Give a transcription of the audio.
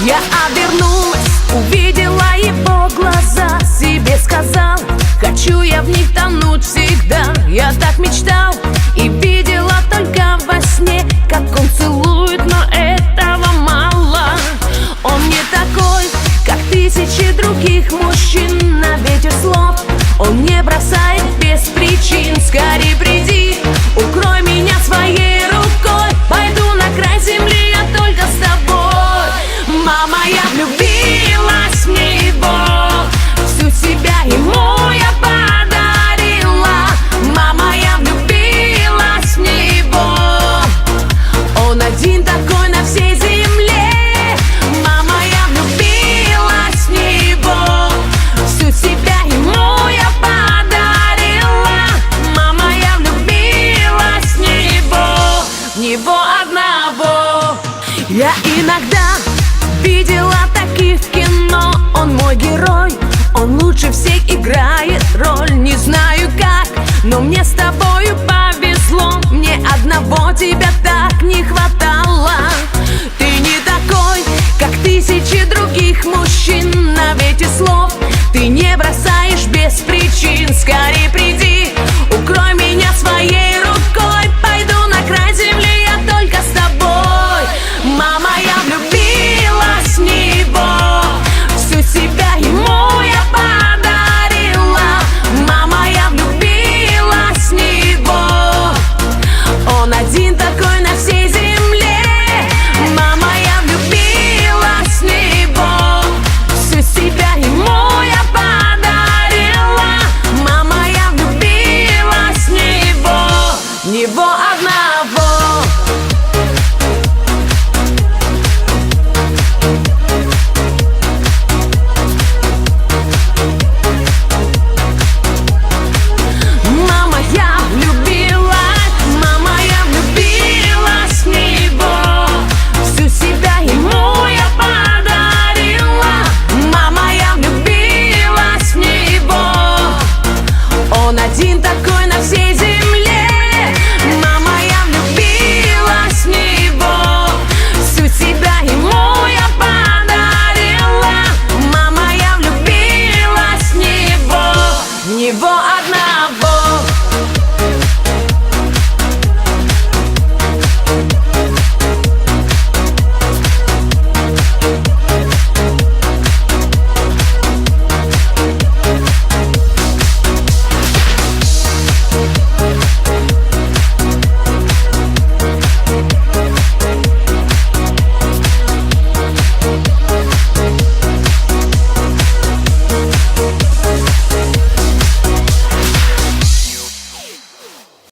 Я обернулась, увидела его глаза, себе сказал: хочу я в них тонуть всегда. Я так мечтал и видела только во сне, как он целует, но этого мало. Он не такой, как тысячи других мужчин. На ветер слов он не бросает без причин. Скорей приди, укрой меня своей рукой. Пойду на край земли, я только с тобой. Мама, я влюбилась в него, всю себя ему я подарила. Мама, я влюбилась в него, он один такой на всей земле. Мама, я влюбилась в него, всю себя ему я подарила. Мама, я влюбилась в него одного. Я иногда видела таких в кино. Он мой герой, он лучше всех играет роль. Не знаю как, но мне с тобою повезло. Мне одного тебя так не хватало. Ты не такой, как тысячи других мужчин. На ветер слов ты не бросаешь без причин. Скорей приди, укрой меня своей